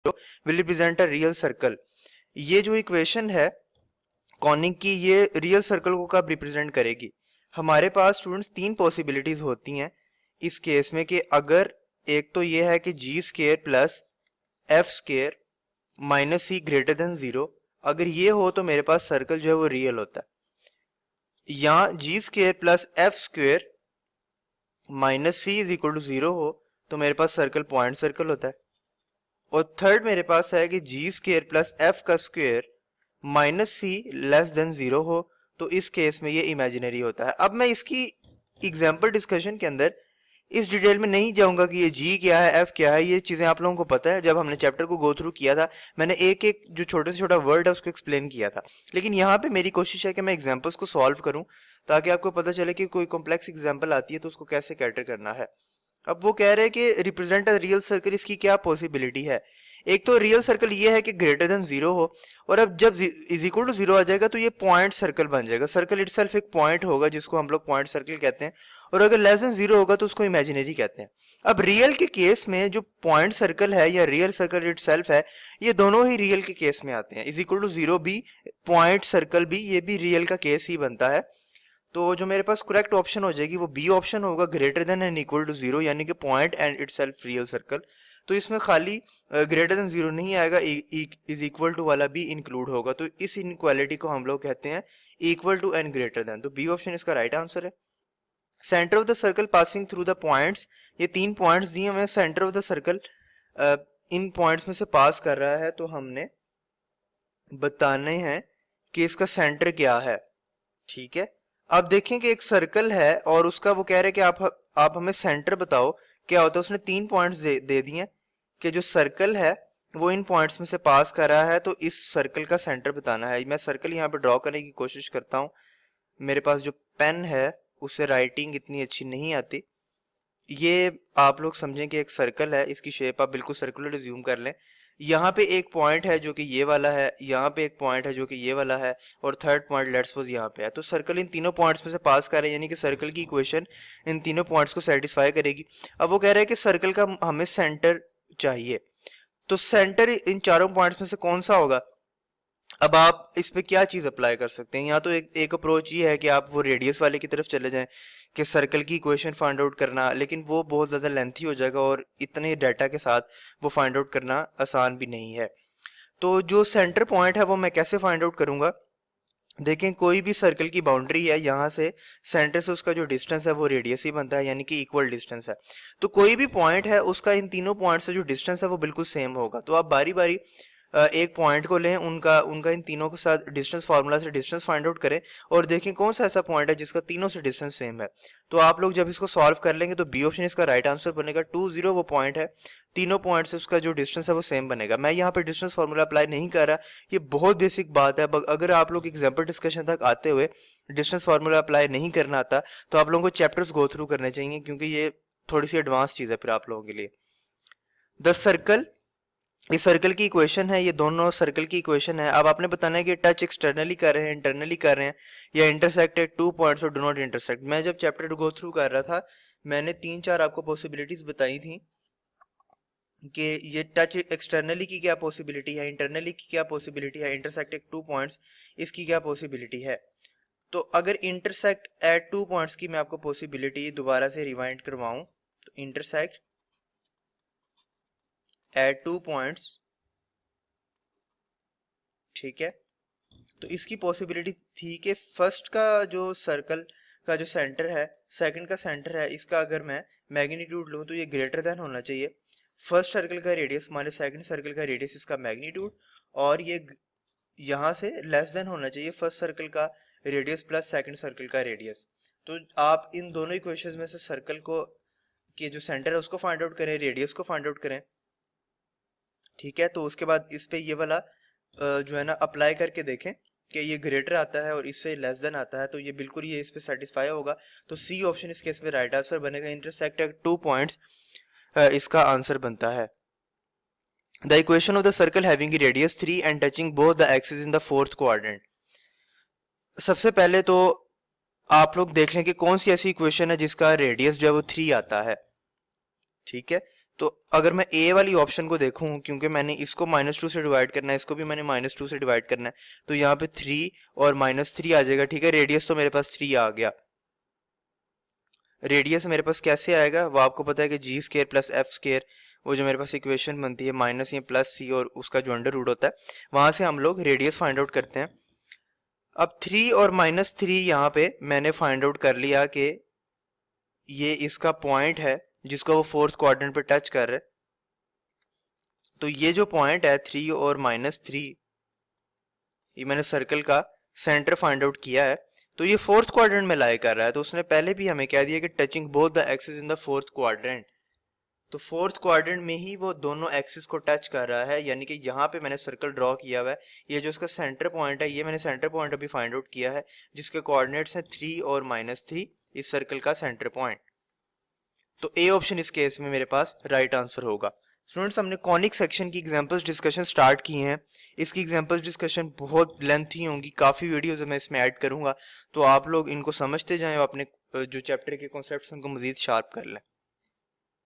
Will represent a real circle. ये जो equation है कॉनिक की, ये रियल सर्कल को कब रिप्रेजेंट करेगी? हमारे पास स्टूडेंट्स तीन पॉसिबिलिटीज होती हैं इस केस में कि अगर एक तो ये है कि g square plus f square minus c greater than zero, अगर ये हो तो मेरे पास सर्कल जो है वो रियल होता है। या g square plus f square minus c is equal to zero हो तो मेरे पास सर्कल पॉइंट सर्कल होता है। और थर्ड मेरे पास है कि जी स्केयर प्लस एफ का स्क्वेयर माइनस सी लेस देन जीरो हो तो इस केस में ये इमेजिनरी होता है। अब मैं इसकी एग्जाम्पल डिस्कशन के अंदर इस डिटेल में नहीं जाऊंगा कि ये जी क्या है, एफ क्या है, ये चीजें आप लोगों को पता है। जब हमने चैप्टर को गो थ्रू किया था मैंने एक एक जो छोटे से छोटा वर्ड है उसको एक्सप्लेन किया था, लेकिन यहाँ पे मेरी कोशिश है कि मैं एग्जाम्पल्स को सॉल्व करूं ताकि आपको पता चले कि कोई कॉम्प्लेक्स एग्जाम्पल आती है तो उसको कैसे कैटर करना है। अब वो कह रहे हैं कि रिप्रेजेंट अ रियल सर्कल, इसकी क्या पॉसिबिलिटी है? एक तो रियल सर्कल ये है कि ग्रेटर देन जीरो हो, और अब जब इज इक्वल टू जीरो आ जाएगा तो ये पॉइंट सर्कल बन जाएगा। सर्कल इटसेल्फ एक पॉइंट होगा जिसको हम लोग पॉइंट सर्कल कहते हैं, और अगर लेस देन जीरो होगा तो उसको इमेजिनरी कहते हैं। अब रियल के केस में जो पॉइंट सर्कल है या रियल सर्कल इटसेल्फ है, ये दोनों ही रियल के केस में आते हैं। इज इक्वल टू जीरो भी, पॉइंट सर्कल भी, ये भी रियल का केस ही बनता है। तो जो मेरे पास करेक्ट ऑप्शन हो जाएगी वो बी ऑप्शन होगा, greater than and equal to zero, यानी कि point and itself real circle. तो इसमें खाली ग्रेटर देन जीरो नहीं आएगा, इज इक्वल टू वाला भी इंक्लूड होगा। तो इस इनक्वालिटी को हम लोग कहते हैं equal to and greater than. तो बी ऑप्शन इसका राइट आंसर है। Centre of the circle passing through the points, ये तीन पॉइंट्स दिए हमें, सेंटर ऑफ द सर्कल इन पॉइंट्स में से पास कर रहा है, तो हमने बताने हैं कि इसका सेंटर क्या है। ठीक है, अब देखें कि एक सर्कल है और उसका वो कह रहे हैं कि आप हमें सेंटर बताओ क्या होता है। उसने तीन पॉइंट्स दे दिए कि जो सर्कल है वो इन पॉइंट्स में से पास कर रहा है, तो इस सर्कल का सेंटर बताना है। मैं सर्कल यहाँ पे ड्रॉ करने की कोशिश करता हूँ। मेरे पास जो पेन है उससे राइटिंग इतनी अच्छी नहीं आती। ये आप लोग समझें कि एक सर्कल है, इसकी शेप आप बिल्कुल सर्कुलर रिज्यूम कर लें। यहाँ पे एक पॉइंट है जो कि ये वाला है, यहाँ पे एक पॉइंट है जो कि ये वाला है, और थर्ड पॉइंट लेट्स सपोज यहाँ पे है। तो सर्कल इन तीनों पॉइंट्स में से पास कर रहे हैं, यानी कि सर्कल की इक्वेशन इन तीनों पॉइंट्स को सेटिस्फाई करेगी। अब वो कह रहे हैं कि सर्कल का हमें सेंटर चाहिए, तो सेंटर इन चारों पॉइंट्स में से कौन सा होगा? अब आप इस पे क्या चीज अप्लाई कर सकते हैं? या तो एक अप्रोच ये है कि आप वो रेडियस वाले की तरफ चले जाएं कि सर्कल की इक्वेशन फाइंड आउट करना, लेकिन वो बहुत ज्यादा लेंथी हो जाएगा और इतने डाटा के साथ वो फाइंड आउट करना आसान भी नहीं है। तो जो सेंटर पॉइंट है वो मैं कैसे फाइंड आउट करूंगा? देखें, कोई भी सर्कल की बाउंड्री है, यहाँ से सेंटर से उसका जो डिस्टेंस है वो रेडियस ही बनता है, यानी कि इक्वल डिस्टेंस है। तो कोई भी पॉइंट है उसका इन तीनों पॉइंट से जो डिस्टेंस है वो बिल्कुल सेम होगा। तो आप बारी बारी एक पॉइंट को लें, उनका उनका इन तीनों के साथ डिस्टेंस फार्मूला से डिस्टेंस फाइंड आउट करें और देखें कौन सा ऐसा पॉइंट है जिसका तीनों से डिस्टेंस सेम है। तो आप लोग जब इसको सॉल्व कर लेंगे तो बी ऑप्शन इसका राइट आंसर बनेगा। 20 वो पॉइंट है, तीनों पॉइंट से उसका जो डिस्टेंस है वो सेम बनेगा। मैं यहाँ पे डिस्टेंस फार्मूला अप्लाई नहीं कर रहा, ये बहुत बेसिक बात है। अगर आप लोग एग्जाम्पल डिस्कशन तक आते हुए डिस्टेंस फार्मूला अप्लाई नहीं करना आता तो आप लोगों को चैप्टर्स गो थ्रू करने चाहिए, क्योंकि ये थोड़ी सी एडवांस चीज है फिर आप लोगों के लिए। द सर्कल, ये सर्कल की इक्वेशन है, ये दोनों सर्कल की इक्वेशन है। अब आपने बताना है कि टच एक्सटर्नली कर रहे हैं, इंटरनली कर रहे हैं, या इंटरसेक्ट एट टू पॉइंट्स और डू नॉट इंटरसेक्ट। मैं जब चैप्टर गो थ्रू कर रहा था मैंने तीन चार आपको पॉसिबिलिटीज बताई थी कि ये टच एक्सटर्नली की क्या पॉसिबिलिटी है, इंटरनली की क्या पॉसिबिलिटी है, इंटरसेक्ट एट टू पॉइंट्स इसकी क्या पॉसिबिलिटी है। तो अगर इंटरसेक्ट एट टू पॉइंट्स की मैं आपको पॉसिबिलिटी दोबारा से रिवाइंड करवाऊं, तो इंटरसेक्ट एट टू पॉइंट्स, ठीक है, तो इसकी पॉसिबिलिटी थी कि फर्स्ट का जो सर्कल का जो सेंटर है, सेकंड का सेंटर है, इसका अगर मैं मैग्नीट्यूड लूं तो ये ग्रेटर देन होना चाहिए फर्स्ट सर्कल का रेडियस माइनस सेकंड सर्कल का रेडियस, इसका मैग्नीट्यूड, और ये यहाँ से लेस देन होना चाहिए फर्स्ट सर्कल का रेडियस प्लस सेकंड सर्कल का रेडियस। तो आप इन दोनों इक्वेशंस में से सर्कल को के जो सेंटर है उसको फाइंड आउट करें, रेडियस को फाइंड आउट करें। ठीक है, तो उसके बाद इस पे ये वाला जो है ना अप्लाई करके देखें कि ये ग्रेटर आता है और इससे लेस देन आता है, तो ये बिल्कुल ये इस पे सेटिस्फाई होगा। तो सी ऑप्शन इस केस में राइट आंसर बनेगा। इंटरसेक्ट एट टू पॉइंट्स इसका आंसर बनता है। The equation of the circle having radius 3 and touching both the axis in the fourth quadrant. सबसे पहले तो आप लोग देख लें कि कौन सी ऐसी इक्वेशन है जिसका रेडियस जो है वो 3 आता है। ठीक है, तो अगर मैं ए वाली ऑप्शन को देखूं, क्योंकि मैंने इसको -2 से डिवाइड करना है, इसको भी मैंने -2 से डिवाइड करना है, तो यहाँ पे 3 और -3 आ जाएगा। ठीक है, रेडियस तो मेरे पास 3 आ गया। रेडियस मेरे पास कैसे आएगा, वो आपको पता है कि g square plus f square, वो जो मेरे पास इक्वेशन बनती है माइनस या प्लस सी और उसका जो अंडर रूट होता है, वहां से हम लोग रेडियस फाइंड आउट करते हैं। अब 3 और -3 यहाँ पे मैंने फाइंड आउट कर लिया कि ये इसका पॉइंट है जिसको वो फोर्थ क्वाड्रेंट पे टच कर रहा है। तो ये जो पॉइंट है 3 और -3, ये मैंने सर्कल का सेंटर फाइंड आउट किया है, तो ये फोर्थ क्वाड्रेंट में लाई कर रहा है। तो उसने पहले भी हमें कह दिया कि touching both the axis in the fourth quadrant, तो फोर्थ क्वाड्रेंट में ही वो दोनों एक्सिस को टच कर रहा है, यानी कि यहाँ पे मैंने सर्कल ड्रॉ किया हुआ है। ये जो इसका सेंटर पॉइंट है, ये मैंने सेंटर पॉइंट अभी फाइंड आउट किया है, जिसके कोऑर्डिनेट्स हैं 3 और -3, इस सर्कल का सेंटर पॉइंट। तो ए ऑप्शन इस केस में मेरे पास राइट आंसर होगा। स्टूडेंट्स, हमने कॉनिक सेक्शन की एग्जांपल्स डिस्कशन स्टार्ट की हैं। इसकी एग्जांपल्स डिस्कशन बहुत लेंथी होंगी, काफ़ी वीडियोस मैं इसमें ऐड करूंगा, तो आप लोग इनको समझते जाएं और अपने जो चैप्टर के कॉन्सेप्ट्स उनको मजीद शार्प कर लें।